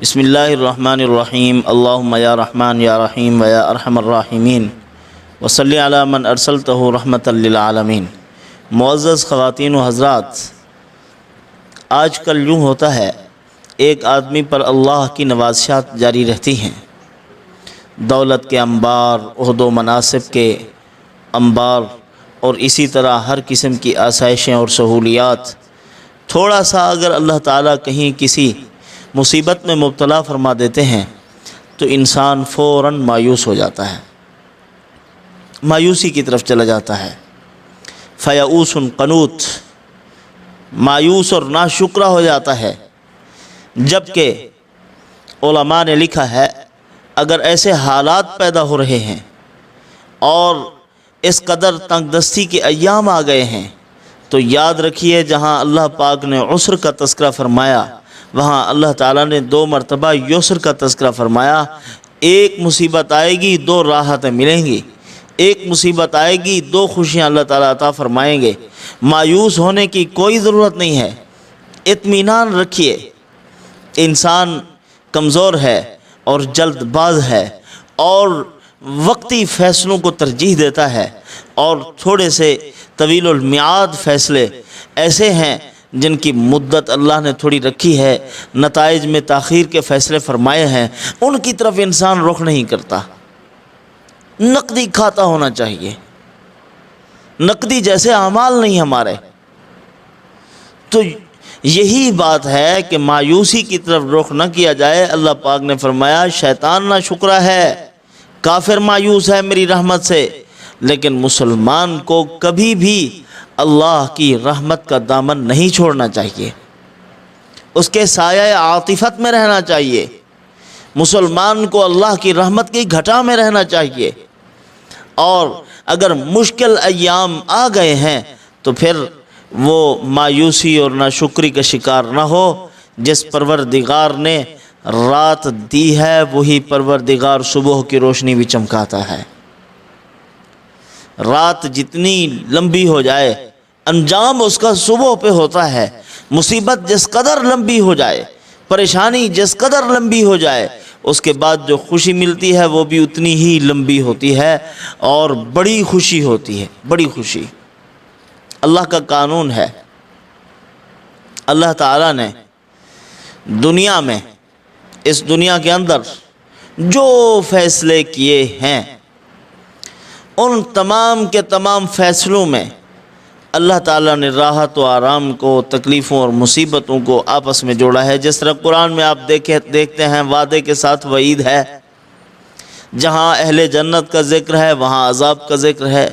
بسم اللہ الرحمن الرحیم اللہم یا رحمان یا رحیم و یا ارحم الراحمین وصلی علی من ارسلتہ رحمۃ للعالمین۔ معزز خواتین و حضرات، آج کل یوں ہوتا ہے ایک آدمی پر اللہ کی نوازشات جاری رہتی ہیں، دولت کے انبار، عہد و مناصب کے انبار، اور اسی طرح ہر قسم کی آسائشیں اور سہولیات۔ تھوڑا سا اگر اللہ تعالیٰ کہیں کسی مصیبت میں مبتلا فرما دیتے ہیں تو انسان فوراً مایوس ہو جاتا ہے، مایوسی کی طرف چلا جاتا ہے۔ فیئوس قنوط، مایوس اور ناشکرا ہو جاتا ہے۔ جبکہ علماء نے لکھا ہے اگر ایسے حالات پیدا ہو رہے ہیں اور اس قدر تنگ دستی کے ایام آ گئے ہیں تو یاد رکھیے جہاں اللہ پاک نے عسر کا تذکرہ فرمایا وہاں اللہ تعالیٰ نے 2 مرتبہ یسر کا تذکرہ فرمایا۔ ایک مصیبت آئے گی 2 راحتیں ملیں گی، ایک مصیبت آئے گی 2 خوشیاں اللہ تعالیٰ عطا فرمائیں گے۔ مایوس ہونے کی کوئی ضرورت نہیں ہے، اطمینان رکھیے۔ انسان کمزور ہے اور جلد باز ہے اور وقتی فیصلوں کو ترجیح دیتا ہے، اور تھوڑے سے طویل المیعاد فیصلے ایسے ہیں جن کی مدت اللہ نے تھوڑی رکھی ہے، نتائج میں تاخیر کے فیصلے فرمائے ہیں، ان کی طرف انسان رخ نہیں کرتا۔ نقدی کھاتا ہونا چاہیے، نقدی جیسے اعمال نہیں ہمارے۔ تو یہی بات ہے کہ مایوسی کی طرف رخ نہ کیا جائے۔ اللہ پاک نے فرمایا شیطان نہ شکرا ہے، کافر مایوس ہے میری رحمت سے، لیکن مسلمان کو کبھی بھی اللہ کی رحمت کا دامن نہیں چھوڑنا چاہیے، اس کے سایہ عاطفت میں رہنا چاہیے۔ مسلمان کو اللہ کی رحمت کی گھٹا میں رہنا چاہیے، اور اگر مشکل ایام آ گئے ہیں تو پھر وہ مایوسی اور ناشکری کا شکار نہ ہو۔ جس پروردگار نے رات دی ہے وہی پروردگار صبح کی روشنی بھی چمکاتا ہے۔ رات جتنی لمبی ہو جائے انجام اس کا صبح پہ ہوتا ہے۔ مصیبت جس قدر لمبی ہو جائے، پریشانی جس قدر لمبی ہو جائے، اس کے بعد جو خوشی ملتی ہے وہ بھی اتنی ہی لمبی ہوتی ہے اور بڑی خوشی ہوتی ہے، بڑی خوشی۔ اللہ کا قانون ہے، اللہ تعالیٰ نے دنیا میں، اس دنیا کے اندر جو فیصلے کیے ہیں ان تمام کے تمام فیصلوں میں اللہ تعالیٰ نے راحت و آرام کو، تکلیفوں اور مصیبتوں کو آپس میں جوڑا ہے۔ جس طرح قرآن میں آپ دیکھتے ہیں وعدے کے ساتھ وعید ہے، جہاں اہل جنت کا ذکر ہے وہاں عذاب کا ذکر ہے۔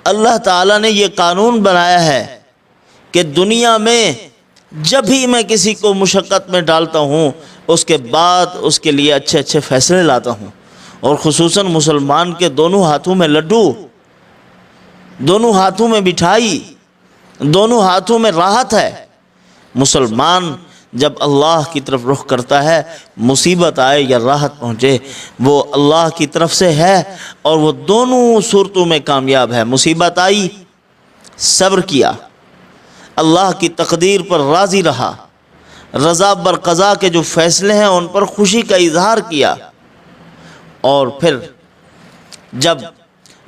اللہ تعالیٰ نے یہ قانون بنایا ہے کہ دنیا میں جب بھی میں کسی کو مشقت میں ڈالتا ہوں اس کے بعد اس کے لیے اچھے اچھے فیصلے لاتا ہوں، اور خصوصاً مسلمان کے دونوں ہاتھوں میں لڈو، دونوں ہاتھوں میں مٹھائی، دونوں ہاتھوں میں راحت ہے۔ مسلمان جب اللہ کی طرف رخ کرتا ہے، مصیبت آئے یا راحت پہنچے وہ اللہ کی طرف سے ہے، اور وہ دونوں صورتوں میں کامیاب ہے۔ مصیبت آئی، صبر کیا، اللہ کی تقدیر پر راضی رہا، رضا بر قضا کے جو فیصلے ہیں ان پر خوشی کا اظہار کیا، اور پھر جب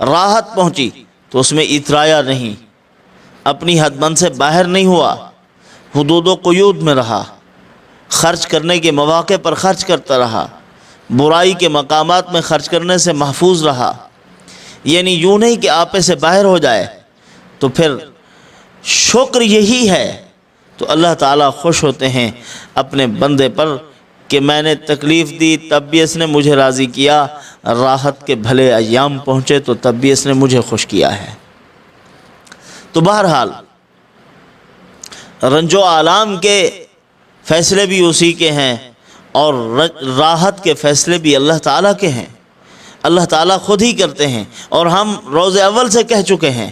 راحت پہنچی تو اس میں اترایا نہیں، اپنی حد بند سے باہر نہیں ہوا، حدود و قیود میں رہا، خرچ کرنے کے مواقع پر خرچ کرتا رہا، برائی کے مقامات میں خرچ کرنے سے محفوظ رہا۔ یعنی یوں نہیں کہ آپے سے باہر ہو جائے، تو پھر شکر یہی ہے تو اللہ تعالیٰ خوش ہوتے ہیں اپنے بندے پر کہ میں نے تکلیف دی تب بھی اس نے مجھے راضی کیا، راحت کے بھلے ایام پہنچے تو تب بھی اس نے مجھے خوش کیا ہے۔ تو بہرحال رنج و آلام کے فیصلے بھی اسی کے ہیں اور راحت کے فیصلے بھی اللہ تعالیٰ کے ہیں، اللہ تعالیٰ خود ہی کرتے ہیں۔ اور ہم روز اول سے کہہ چکے ہیں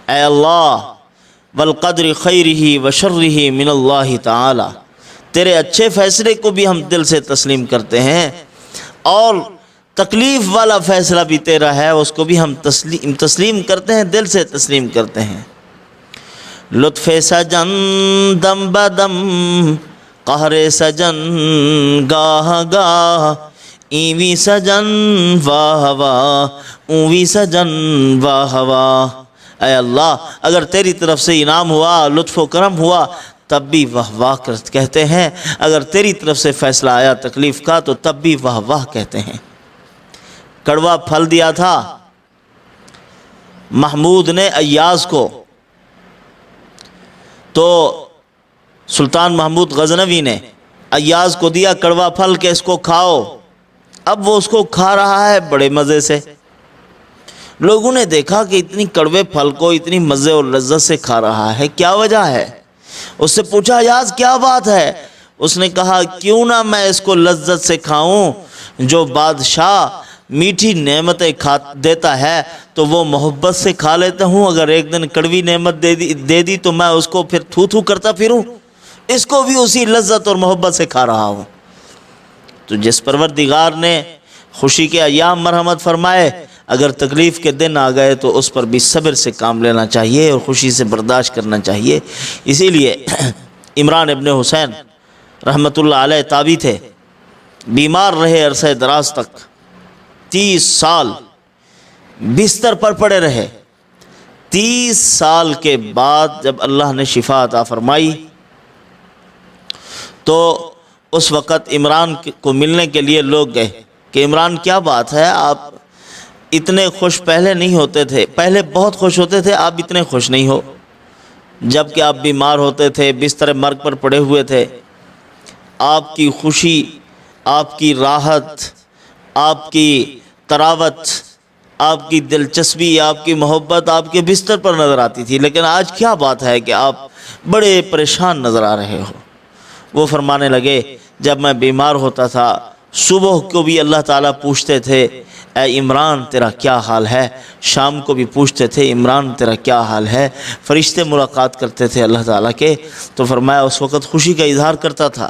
اے اللہ والقدر خیرہ وشرہ من اللہ تعالی، تیرے اچھے فیصلے کو بھی ہم دل سے تسلیم کرتے ہیں، اور تکلیف والا فیصلہ بھی تیرا ہے اس کو بھی ہم تسلیم کرتے ہیں، دل سے تسلیم کرتے ہیں۔ لطف سجن دم بدم قہر سجن گاہ گاہ ایوی سجن واہ واہ اوی سجن واہ واہ۔ اے اللہ اگر تیری طرف سے انعام ہوا، لطف و کرم ہوا تب بھی واہ واہ کہتے ہیں، اگر تیری طرف سے فیصلہ آیا تکلیف کا تو تب بھی واہ واہ کہتے ہیں۔ کڑوا پھل دیا تھا محمود نے ایاز کو، تو سلطان محمود غزنوی نے ایاز کو دیا کڑوا پھل کہ اس کو کھاؤ۔ اب وہ اس کو کھا رہا ہے بڑے مزے سے۔ لوگوں نے دیکھا کہ اتنی کڑوے پھل کو اتنی مزے اور لذت سے کھا رہا ہے، کیا وجہ ہے؟ اس سے پوچھا ایاز کیا بات ہے؟ اس نے کہا کیوں نہ میں اس کو لذت سے کھاؤں، جو بادشاہ میٹھی نعمتیں دیتا ہے تو وہ محبت سے کھا لیتا ہوں، اگر ایک دن کڑوی نعمت دے دی تو میں اس کو پھر تھو تھو کرتا پھروں، اس کو بھی اسی لذت اور محبت سے کھا رہا ہوں۔ تو جس پروردگار نے خوشی کے ایام مرحمت فرمائے، اگر تکلیف کے دن آ گئے تو اس پر بھی صبر سے کام لینا چاہیے اور خوشی سے برداشت کرنا چاہیے۔ اسی لیے عمران ابن حسین رحمۃ اللہ علیہ تابعی تھے، بیمار رہے عرصہ دراز تک، 30 سال بستر پر پڑے رہے۔ 30 سال کے بعد جب اللہ نے شفا عطا فرمائی تو اس وقت عمران کو ملنے کے لیے لوگ گئے کہ عمران کیا بات ہے، آپ اتنے خوش پہلے نہیں ہوتے تھے، پہلے بہت خوش ہوتے تھے، آپ اتنے خوش نہیں ہو، جب کہ آپ بیمار ہوتے تھے، بستر مرگ پر پڑے ہوئے تھے، آپ کی خوشی، آپ کی راحت، آپ کی تراوت، آپ کی دلچسپی، آپ کی محبت آپ کے بستر پر نظر آتی تھی، لیکن آج کیا بات ہے کہ آپ بڑے پریشان نظر آ رہے ہو۔ وہ فرمانے لگے جب میں بیمار ہوتا تھا صبح کو بھی اللہ تعالیٰ پوچھتے تھے اے عمران تیرا کیا حال ہے، شام کو بھی پوچھتے تھے عمران تیرا کیا حال ہے، فرشتے ملاقات کرتے تھے اللہ تعالیٰ کے، تو فرمایا اس وقت خوشی کا اظہار کرتا تھا۔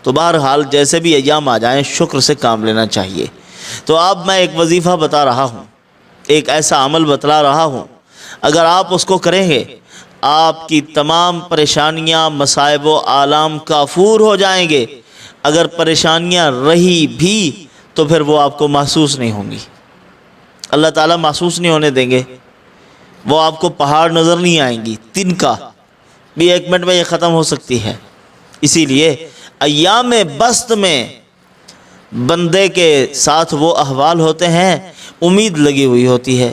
تو بہرحال جیسے بھی ایام آ جائیں شکر سے کام لینا چاہیے۔ تو اب میں ایک وظیفہ بتا رہا ہوں، ایک ایسا عمل بتلا رہا ہوں، اگر آپ اس کو کریں گے آپ کی تمام پریشانیاں، مصائب و آلام کافور ہو جائیں گے۔ اگر پریشانیاں رہی بھی تو پھر وہ آپ کو محسوس نہیں ہوں گی، اللہ تعالیٰ محسوس نہیں ہونے دیں گے، وہ آپ کو پہاڑ نظر نہیں آئیں گی، تنکا بھی 1 منٹ میں یہ ختم ہو سکتی ہے۔ اسی لیے ایام بست میں بندے کے ساتھ وہ احوال ہوتے ہیں، امید لگی ہوئی ہوتی ہے،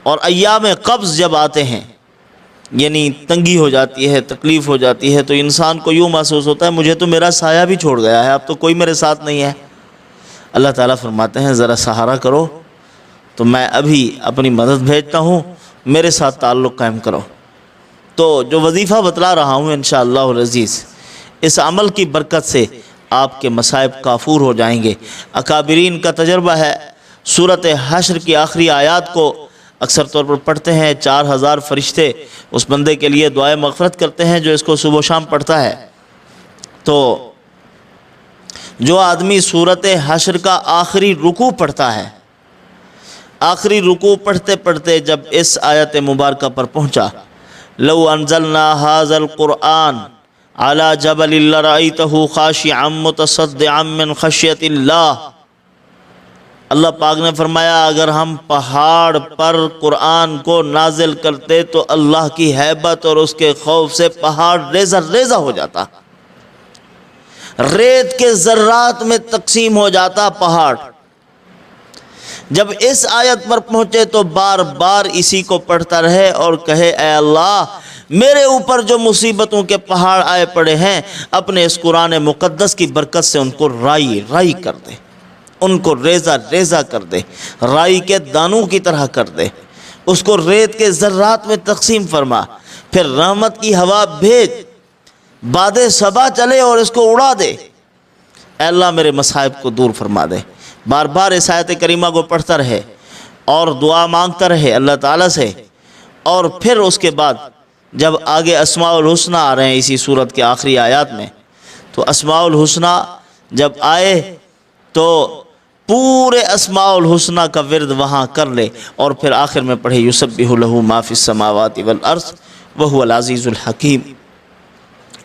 اور ایام قبض جب آتے ہیں یعنی تنگی ہو جاتی ہے، تکلیف ہو جاتی ہے، تو انسان کو یوں محسوس ہوتا ہے مجھے تو میرا سایہ بھی چھوڑ گیا ہے، اب تو کوئی میرے ساتھ نہیں ہے۔ اللہ تعالیٰ فرماتے ہیں ذرا سہارا کرو تو میں ابھی اپنی مدد بھیجتا ہوں، میرے ساتھ تعلق قائم کرو۔ تو جو وظیفہ بتلا رہا ہوں انشاءاللہ العزیز، اس عمل کی برکت سے آپ کے مصائب کافور ہو جائیں گے۔ اکابرین کا تجربہ ہے، سورۃ حشر کی آخری آیات کو اکثر طور پر پڑھتے ہیں، 4000 فرشتے اس بندے کے لیے دعائے مغفرت کرتے ہیں جو اس کو صبح و شام پڑھتا ہے۔ تو جو آدمی سورۃ حشر کا آخری رکوع پڑھتا ہے، آخری رکوع پڑھتے پڑھتے جب اس آیت مبارکہ پر پہنچا لو انزلنا هذا القرآن على جبل لرأيته خاشعا متصدعا من خشیۃ اللہ، اللہ پاک نے فرمایا اگر ہم پہاڑ پر قرآن کو نازل کرتے تو اللہ کی ہیبت اور اس کے خوف سے پہاڑ ریزہ ریزہ ہو جاتا، ریت کے ذرات میں تقسیم ہو جاتا پہاڑ۔ جب اس آیت پر پہنچے تو بار بار اسی کو پڑھتا رہے اور کہے اے اللہ میرے اوپر جو مصیبتوں کے پہاڑ آئے پڑے ہیں اپنے اس قرآن مقدس کی برکت سے ان کو رائی کر دے، ان کو ریزہ ریزہ کر دے، رائی کے دانوں کی طرح کر دے، اس کو ریت کے ذرات میں تقسیم فرما، پھر رحمت کی ہوا بھیج، باد صبا چلے اور اس کو اڑا دے، اے اللہ میرے مصائب کو دور فرما دے۔ بار بار اس آیت کریمہ کو پڑھتا رہے اور دعا مانگتا رہے اللہ تعالیٰ سے، اور پھر اس کے بعد جب آگے اسماء الحسنہ آ رہے ہیں اسی صورت کے آخری آیات میں، تو اسماء الحسنہ جب آئے تو پورے اسماء الحسنہ کا ورد وہاں کر لے، اور پھر آخر میں پڑھے یسبح لہ ما فی السماوات والارض وہو العزیز الحکیم۔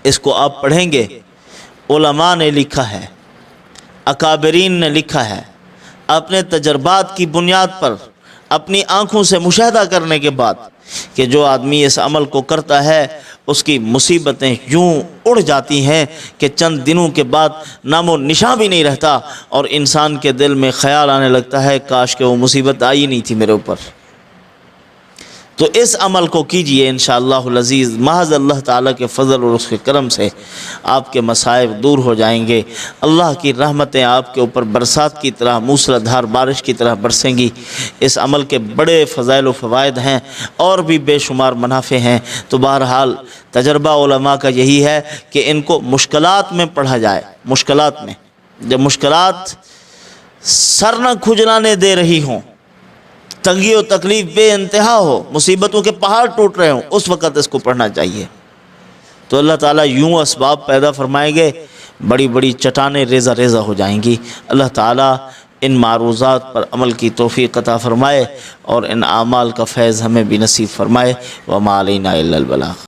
اس کو آپ پڑھیں گے، علماء نے لکھا ہے، اکابرین نے لکھا ہے، اپنے تجربات کی بنیاد پر، اپنی آنکھوں سے مشاہدہ کرنے کے بعد، کہ جو آدمی اس عمل کو کرتا ہے اس کی مصیبتیں یوں اڑ جاتی ہیں کہ چند دنوں کے بعد نام و نشاں بھی نہیں رہتا، اور انسان کے دل میں خیال آنے لگتا ہے کاش کہ وہ مصیبت آئی نہیں تھی میرے اوپر۔ تو اس عمل کو کیجئے انشاءاللہ العزیز، محض اللہ تعالیٰ کے فضل اور اس کے کرم سے آپ کے مصائب دور ہو جائیں گے، اللہ کی رحمتیں آپ کے اوپر برسات کی طرح، موسلادھار بارش کی طرح برسیں گی۔ اس عمل کے بڑے فضائل و فوائد ہیں، اور بھی بے شمار منافع ہیں۔ تو بہرحال تجربہ علماء کا یہی ہے کہ ان کو مشکلات میں پڑھا جائے، مشکلات میں، جب مشکلات سر نہ کھجلانے دے رہی ہوں، تنگی و تکلیف بے انتہا ہو، مصیبتوں کے پہاڑ ٹوٹ رہے ہوں، اس وقت اس کو پڑھنا چاہیے۔ تو اللہ تعالیٰ یوں اسباب پیدا فرمائیں گے، بڑی بڑی چٹانیں ریزہ ریزہ ہو جائیں گی۔ اللہ تعالیٰ ان معروضات پر عمل کی توفیق عطا فرمائے، اور ان اعمال کا فیض ہمیں بھی نصیب فرمائے۔ وما علینا الا البلاغ۔